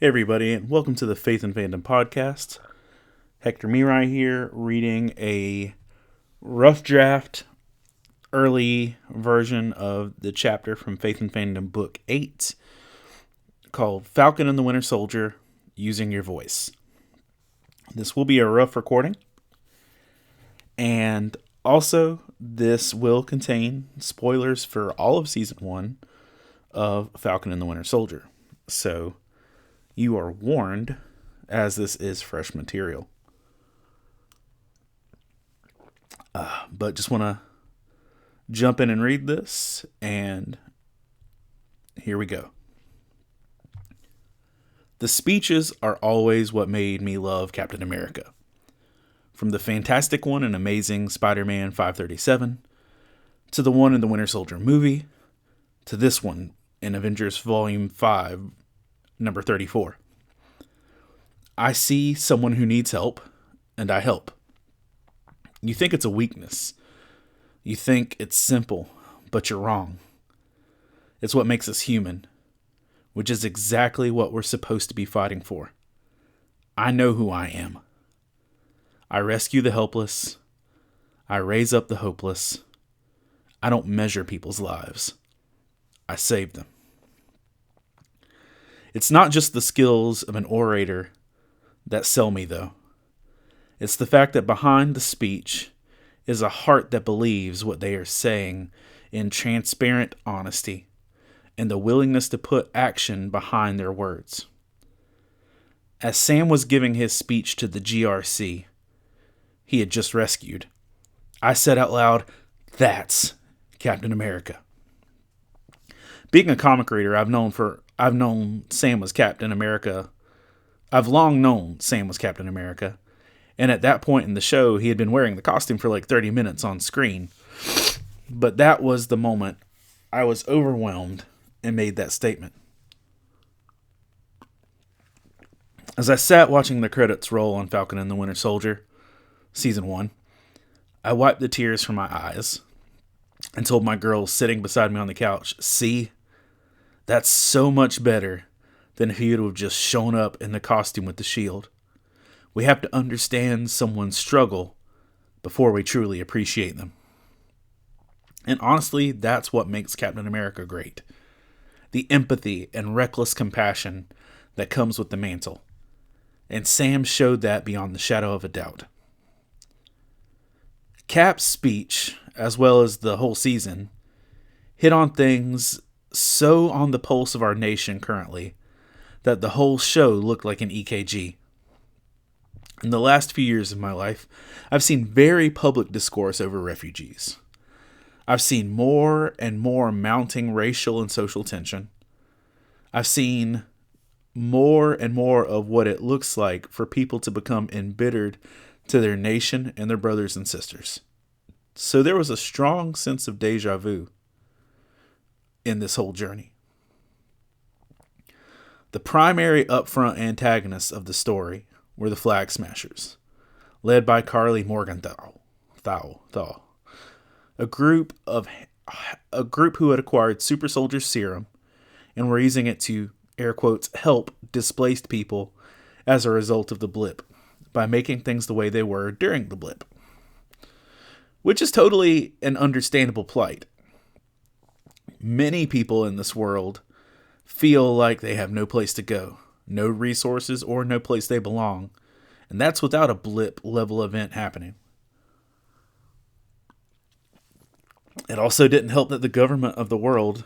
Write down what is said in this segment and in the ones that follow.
Hey everybody, and welcome to the Faith and Fandom podcast. Hector Mirai here, reading a rough draft, early version of the chapter from Faith and Fandom Book 8, called Falcon and the Winter Soldier, Using Your Voice. This will be a rough recording, and also this will contain spoilers for all of Season 1 of Falcon and the Winter Soldier. So, you are warned, as this is fresh material. But just want to jump in and read this, and here we go. The speeches are always what made me love Captain America. From the fantastic one in Amazing Spider-Man 537, to the one in the Winter Soldier movie, to this one in Avengers Volume 5, number 34. I see someone who needs help, and I help. You think it's a weakness. You think it's simple, but you're wrong. It's what makes us human, which is exactly what we're supposed to be fighting for. I know who I am. I rescue the helpless. I raise up the hopeless. I don't measure people's lives. I save them. It's not just the skills of an orator that sell me, though. It's the fact that behind the speech is a heart that believes what they are saying in transparent honesty and the willingness to put action behind their words. As Sam was giving his speech to the GRC he had just rescued, I said out loud, "That's Captain America." Being a comic reader, I've known Sam was Captain America. I've long known Sam was Captain America. And at that point in the show, he had been wearing the costume for like 30 minutes on screen. But that was the moment I was overwhelmed and made that statement. As I sat watching the credits roll on Falcon and the Winter Soldier, Season 1, I wiped the tears from my eyes and told my girls sitting beside me on the couch, "See? That's so much better than if he would have just shown up in the costume with the shield. We have to understand someone's struggle before we truly appreciate them." And honestly, that's what makes Captain America great. The empathy and reckless compassion that comes with the mantle. And Sam showed that beyond the shadow of a doubt. Cap's speech, as well as the whole season, hit on things so on the pulse of our nation currently that the whole show looked like an EKG. In the last few years of my life, I've seen very public discourse over refugees. I've seen more and more mounting racial and social tension. I've seen more and more of what it looks like for people to become embittered to their nation and their brothers and sisters. So there was a strong sense of deja vu in this whole journey. The primary upfront antagonists of the story were the Flag Smashers, led by Carly Morgenthau, a group who had acquired super soldier serum and were using it to, air quotes, help displaced people as a result of the blip by making things the way they were during the blip, which is totally an understandable plight. Many people in this world feel like they have no place to go, no resources, or no place they belong. And that's without a blip level event happening. It also didn't help that the governments of the world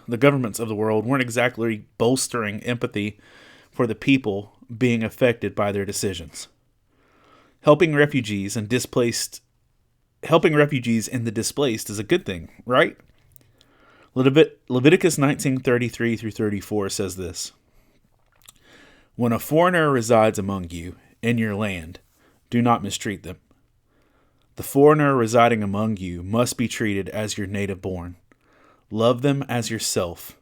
weren't exactly bolstering empathy for the people being affected by their decisions. Helping refugees and the displaced is a good thing, right? Leviticus 19:33 through 34 says this: "When a foreigner resides among you in your land, do not mistreat them. The foreigner residing among you must be treated as your native born. Love them as yourself,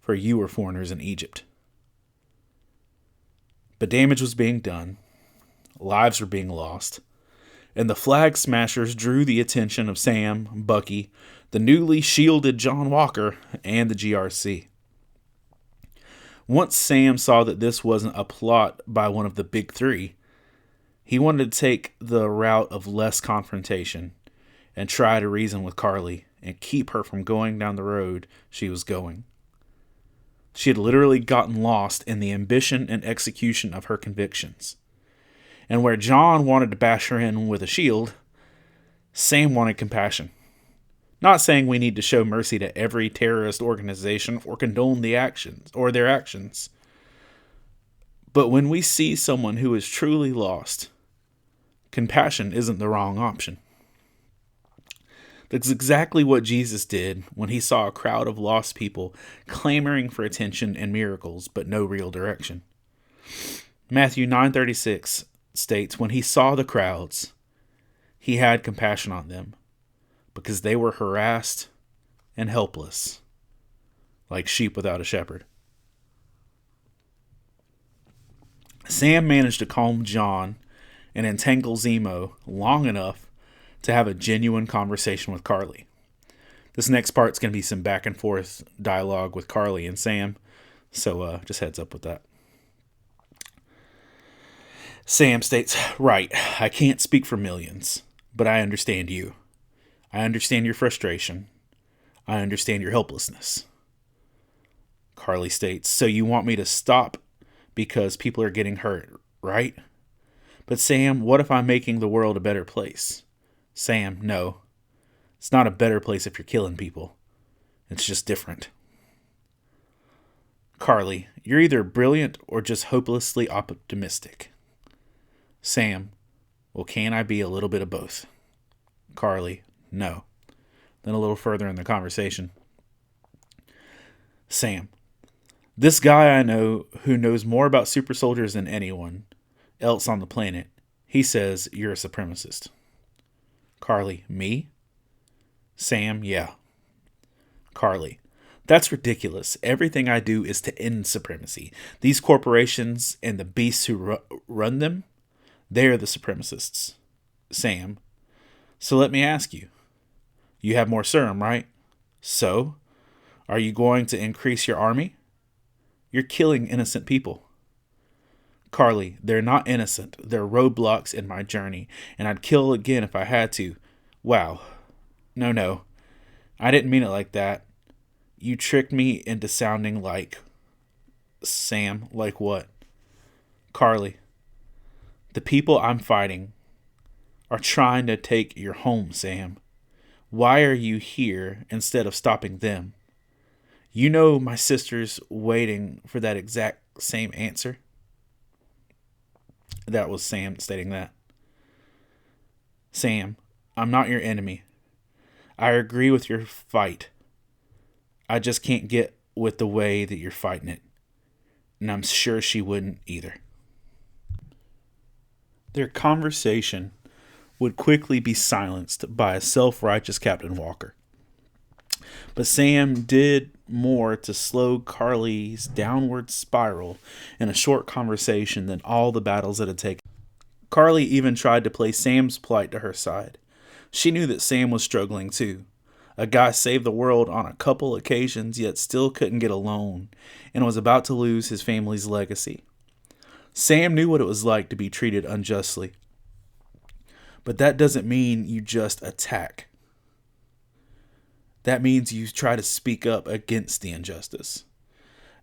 for you were foreigners in Egypt." But damage was being done, lives were being lost, and the Flag Smashers drew the attention of Sam, Bucky, the newly shielded John Walker, and the GRC. Once Sam saw that this wasn't a plot by one of the big three, he wanted to take the route of less confrontation and try to reason with Carly and keep her from going down the road she was going. She had literally gotten lost in the ambition and execution of her convictions. And where John wanted to bash her in with a shield, Sam wanted compassion. Not saying we need to show mercy to every terrorist organization or condone their actions. But when we see someone who is truly lost, compassion isn't the wrong option. That's exactly what Jesus did when he saw a crowd of lost people clamoring for attention and miracles, but no real direction. Matthew 9:36 states, when he saw the crowds, he had compassion on them because they were harassed and helpless, like sheep without a shepherd. Sam managed to calm John and entangle Zemo long enough to have a genuine conversation with Carly. This next part's going to be some back and forth dialogue with Carly and Sam, so just heads up with that. Sam states, right, I can't speak for millions, but I understand you. I understand your frustration. I understand your helplessness. Carly states, so you want me to stop because people are getting hurt, right? But Sam, what if I'm making the world a better place? Sam, no. It's not a better place if you're killing people. It's just different. Carly, you're either brilliant or just hopelessly optimistic. Sam, well, can I be a little bit of both? Carly, no. Then a little further in the conversation. Sam, this guy I know who knows more about super soldiers than anyone else on the planet, he says you're a supremacist. Carly, me? Sam, yeah. Carly, that's ridiculous. Everything I do is to end supremacy. These corporations and the beasts who run them, they're the supremacists. Sam, so let me ask you. You have more serum, right? So, are you going to increase your army? You're killing innocent people. Carly, they're not innocent. They're roadblocks in my journey, and I'd kill again if I had to. Wow. No. I didn't mean it like that. You tricked me into sounding like... Sam, like what? Carly, the people I'm fighting are trying to take your home, Sam. Why are you here instead of stopping them? You know my sister's waiting for that exact same answer. That was Sam stating that. Sam, I'm not your enemy. I agree with your fight. I just can't get with the way that you're fighting it. And I'm sure she wouldn't either. Their conversation would quickly be silenced by a self-righteous Captain Walker. But Sam did more to slow Carly's downward spiral in a short conversation than all the battles it had taken. Carly even tried to play Sam's plight to her side. She knew that Sam was struggling too. A guy saved the world on a couple occasions, yet still couldn't get a loan, and was about to lose his family's legacy. Sam knew what it was like to be treated unjustly. But that doesn't mean you just attack. That means you try to speak up against the injustice.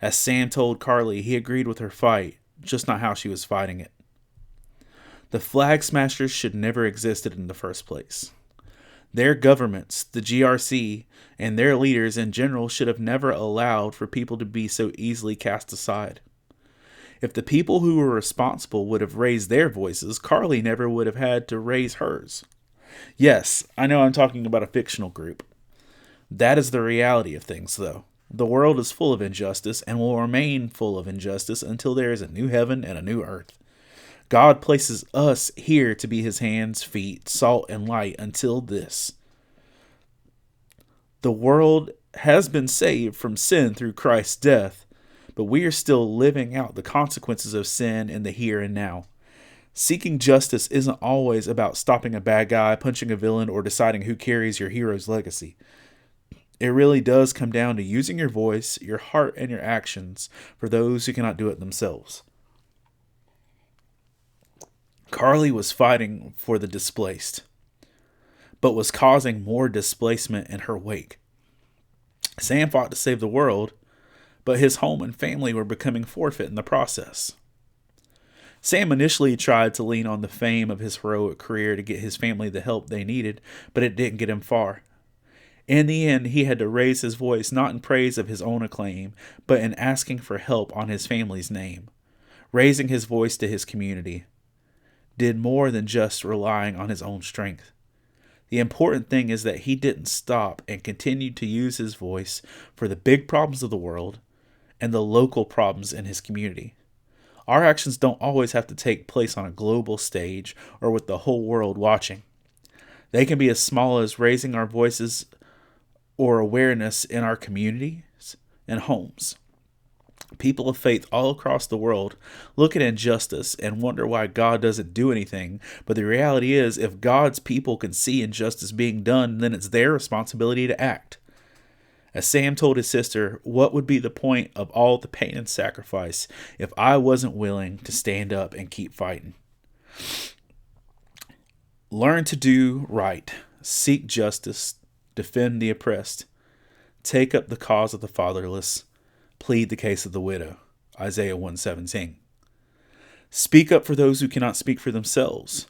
As Sam told Carly, he agreed with her fight, just not how she was fighting it. The Flag Smashers should never existed in the first place. Their governments, the GRC, and their leaders in general should have never allowed for people to be so easily cast aside. If the people who were responsible would have raised their voices, Carly never would have had to raise hers. Yes, I know I'm talking about a fictional group. That is the reality of things, though. The world is full of injustice and will remain full of injustice until there is a new heaven and a new earth. God places us here to be his hands, feet, salt, and light until this. The world has been saved from sin through Christ's death, but we are still living out the consequences of sin in the here and now. Seeking justice isn't always about stopping a bad guy, punching a villain, or deciding who carries your hero's legacy. It really does come down to using your voice, your heart, and your actions for those who cannot do it themselves. Carly was fighting for the displaced, but was causing more displacement in her wake. Sam fought to save the world, but his home and family were becoming forfeit in the process. Sam initially tried to lean on the fame of his heroic career to get his family the help they needed, but it didn't get him far. In the end, he had to raise his voice not in praise of his own acclaim, but in asking for help on his family's name. Raising his voice to his community did more than just relying on his own strength. The important thing is that he didn't stop and continued to use his voice for the big problems of the world and the local problems in his community. Our actions don't always have to take place on a global stage or with the whole world watching. They can be as small as raising our voices or awareness in our communities and homes. People of faith all across the world look at injustice and wonder why God doesn't do anything. But the reality is, if God's people can see injustice being done, then it's their responsibility to act. As Sam told his sister, what would be the point of all the pain and sacrifice if I wasn't willing to stand up and keep fighting? Learn to do right, seek justice, defend the oppressed, take up the cause of the fatherless, plead the case of the widow. Isaiah 1:17. Speak up for those who cannot speak for themselves.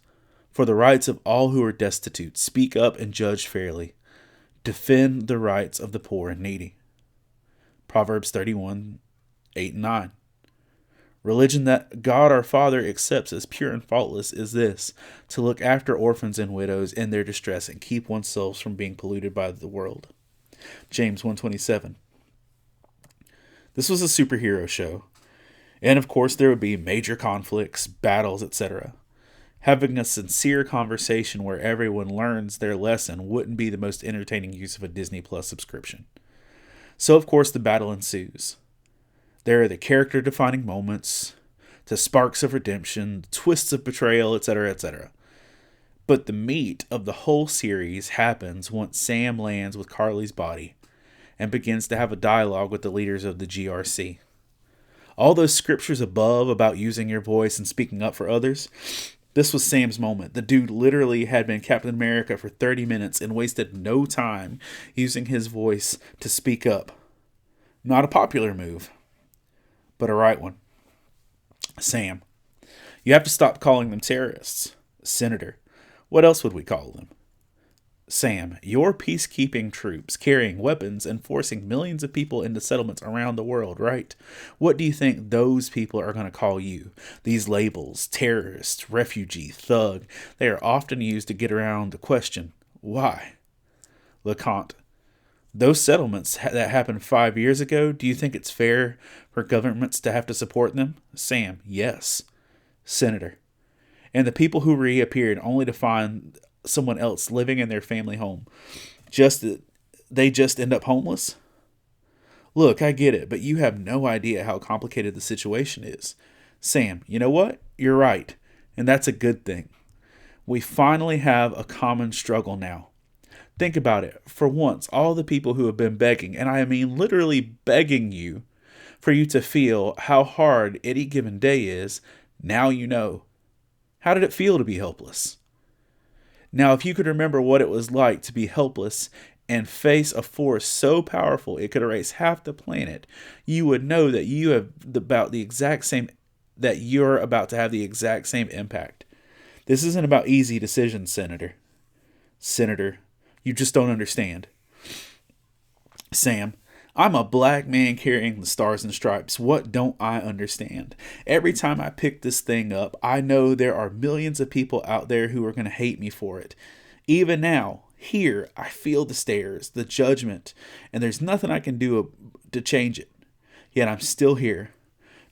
For the rights of all who are destitute, speak up and judge fairly. Defend the rights of the poor and needy. Proverbs 31:8-9. Religion that God our Father accepts as pure and faultless is this: to look after orphans and widows in their distress and keep oneself from being polluted by the world. James 1:27. This was a superhero show, and of course there would be major conflicts, battles, etc. Having a sincere conversation where everyone learns their lesson wouldn't be the most entertaining use of a Disney Plus subscription. So of course the battle ensues. There are the character-defining moments, the sparks of redemption, twists of betrayal, etc., etc. But the meat of the whole series happens once Sam lands with Carly's body and begins to have a dialogue with the leaders of the GRC. All those scriptures above about using your voice and speaking up for others, this was Sam's moment. The dude literally had been Captain America for 30 minutes and wasted no time using his voice to speak up. Not a popular move, but a right one. Sam, you have to stop calling them terrorists. Senator, what else would we call them? Sam, your peacekeeping troops carrying weapons and forcing millions of people into settlements around the world, right? What do you think those people are going to call you? These labels, terrorist, refugee, thug, they are often used to get around the question, why? LeConte, those settlements that happened 5 years ago, do you think it's fair for governments to have to support them? Sam, yes. Senator, and the people who reappeared only to find someone else living in their family home, they just end up homeless? Look, I get it, but you have no idea how complicated the situation is. Sam, you know what? You're right, and that's a good thing. We finally have a common struggle now. Think about it. For once, all the people who have been begging, and I mean literally begging you, for you to feel how hard any given day is, now you know. How did it feel to be helpless? Now, if you could remember what it was like to be helpless and face a force so powerful it could erase half the planet, you would know that you're about to have the exact same impact. This isn't about easy decisions, Senator. Senator, you just don't understand. Sam, I'm a black man carrying the stars and stripes. What don't I understand? Every time I pick this thing up, I know there are millions of people out there who are going to hate me for it. Even now, here, I feel the stares, the judgment, and there's nothing I can do to change it. Yet I'm still here.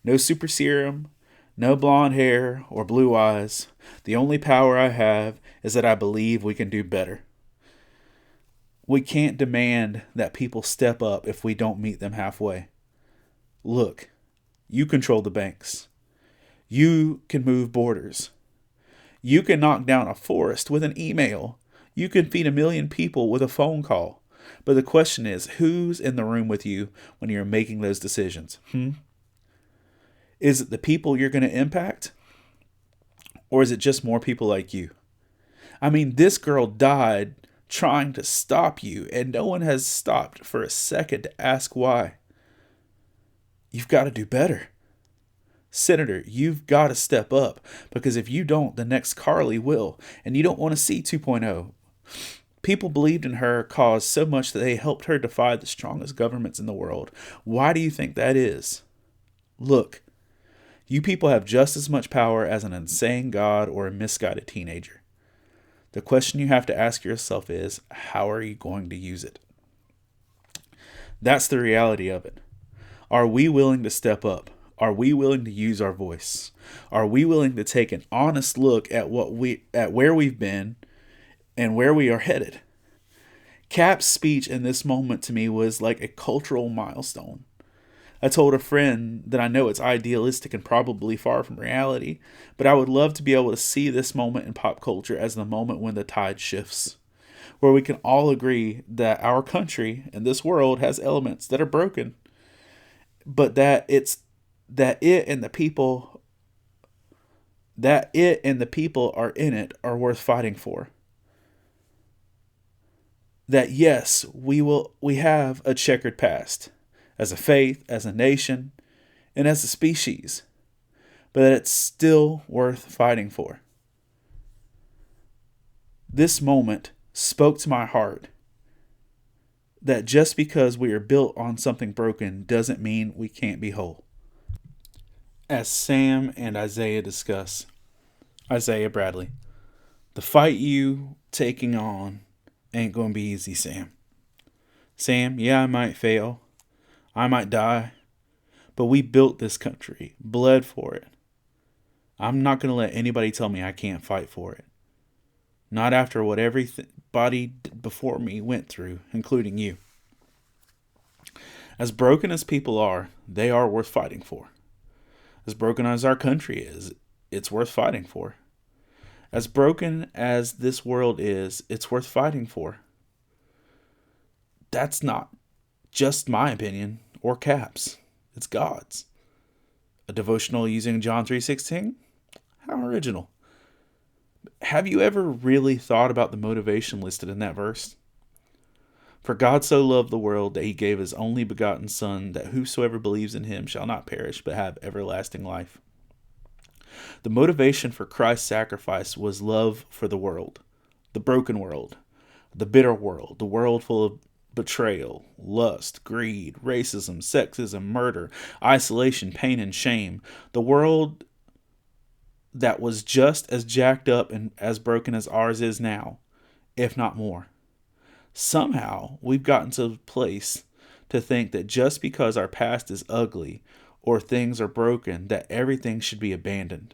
No super serum, no blonde hair or blue eyes. The only power I have is that I believe we can do better. We can't demand that people step up if we don't meet them halfway. Look, you control the banks. You can move borders. You can knock down a forest with an email. You can feed 1 million people with a phone call. But the question is, who's in the room with you when you're making those decisions? Is it the people you're going to impact? Or is it just more people like you? I mean, this girl died trying to stop you, and no one has stopped for a second to ask why. You've got to do better. Senator, you've got to step up, because if you don't, the next Carly will, and you don't want to see 2.0. People believed in her cause so much that they helped her defy the strongest governments in the world. Why do you think that is? Look, you people have just as much power as an insane god or a misguided teenager. The question you have to ask yourself is, how are you going to use it? That's the reality of it. Are we willing to step up? Are we willing to use our voice? Are we willing to take an honest look at where we've been and where we are headed? Cap's speech in this moment to me was like a cultural milestone. I told a friend that I know it's idealistic and probably far from reality, but I would love to be able to see this moment in pop culture as the moment when the tide shifts, where we can all agree that our country and this world has elements that are broken, but that it and the people are in it are worth fighting for. That yes, we have a checkered past as a faith, as a nation, and as a species, but that it's still worth fighting for. This moment spoke to my heart that just because we are built on something broken doesn't mean we can't be whole. As Sam and Isaiah discuss, Isaiah Bradley, the fight you taking on ain't going to be easy, Sam. Sam, yeah, I might fail. I might die. But we built this country, bled for it. I'm not going to let anybody tell me I can't fight for it. Not after what everybody before me went through, including you. As broken as people are, they are worth fighting for. As broken as our country is, it's worth fighting for. As broken as this world is, it's worth fighting for. That's not just my opinion or Cap's. It's God's. A devotional using John 3:16? How original. Have you ever really thought about the motivation listed in that verse? For God so loved the world that he gave his only begotten Son, that whosoever believes in him shall not perish but have everlasting life. The motivation for Christ's sacrifice was love for the world, the broken world, the bitter world, the world full of betrayal, lust, greed, racism, sexism, murder, isolation, pain, and shame. The world that was just as jacked up and as broken as ours is now, if not more. Somehow, we've gotten to a place to think that just because our past is ugly or things are broken, that everything should be abandoned.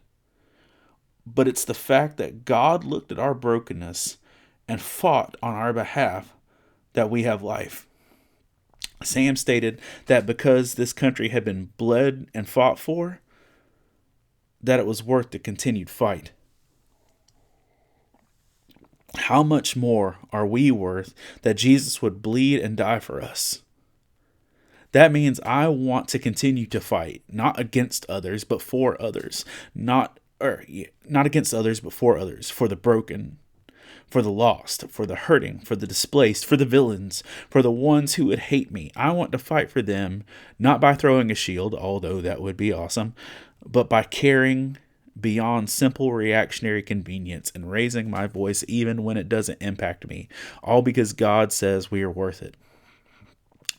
But it's the fact that God looked at our brokenness and fought on our behalf that we have life. Sam stated that because this country had been bled and fought for, that it was worth the continued fight. How much more are we worth that Jesus would bleed and die for us? That means I want to continue to fight, not against others, but for others. Not against others, but for others, for the broken, for the lost, for the hurting, for the displaced, for the villains, for the ones who would hate me. I want to fight for them, not by throwing a shield, although that would be awesome, but by caring beyond simple reactionary convenience and raising my voice even when it doesn't impact me, all because God says we are worth it.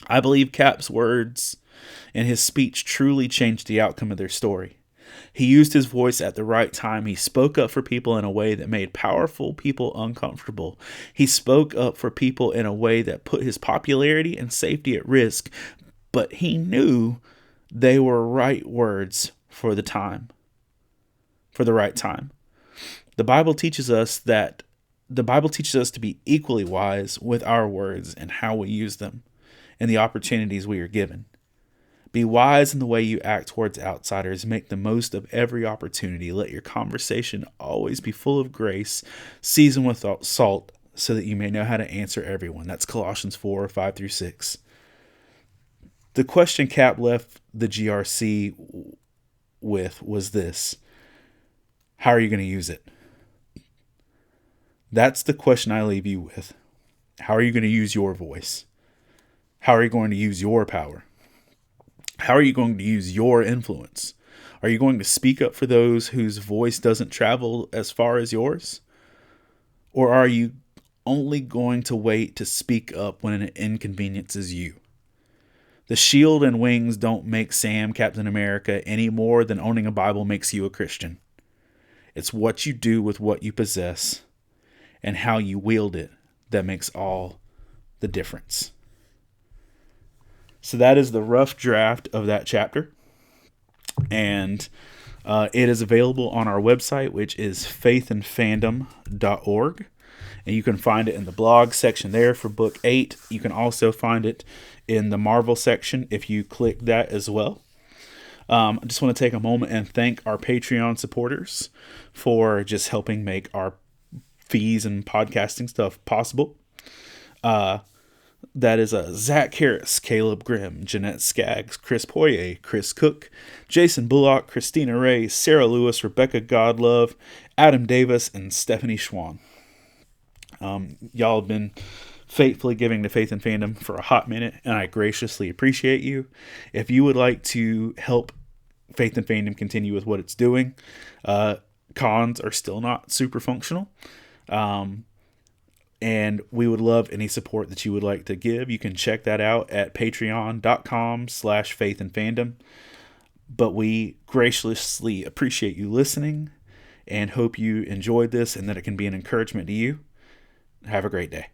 I believe Cap's words and his speech truly changed the outcome of their story. He used his voice at the right time. He spoke up for people in a way that made powerful people uncomfortable. He spoke up for people in a way that put his popularity and safety at risk, but he knew they were right words for the time, for the right time. The Bible teaches us to be equally wise with our words and how we use them and the opportunities we are given. Be wise in the way you act towards outsiders. Make the most of every opportunity. Let your conversation always be full of grace, seasoned with salt, so that you may know how to answer everyone. That's Colossians 4, 5 through 6. The question Cap left the GRC with was this: how are you going to use it? That's the question I leave you with. How are you going to use your voice? How are you going to use your power? How are you going to use your influence? Are you going to speak up for those whose voice doesn't travel as far as yours? Or are you only going to wait to speak up when it inconveniences you? The shield and wings don't make Sam Captain America any more than owning a Bible makes you a Christian. It's what you do with what you possess and how you wield it that makes all the difference. So that is the rough draft of that chapter. And it is available on our website, which is faithandfandom.org. And you can find it in the blog section there for book 8. You can also find it in the Marvel section if you click that as well. I just want to take a moment and thank our Patreon supporters for just helping make our fees and podcasting stuff possible. That is Zach Harris, Caleb Grimm, Jeanette Skaggs, Chris Poirier, Chris Cook, Jason Bullock, Christina Ray, Sarah Lewis, Rebecca Godlove, Adam Davis, and Stephanie Schwann. Y'all have been faithfully giving to Faith and Fandom for a hot minute, and I graciously appreciate you. If you would like to help Faith and Fandom continue with what it's doing, cons are still not super functional. And we would love any support that you would like to give. You can check that out at patreon.com/faithandfandom. But we graciously appreciate you listening and hope you enjoyed this and that it can be an encouragement to you. Have a great day.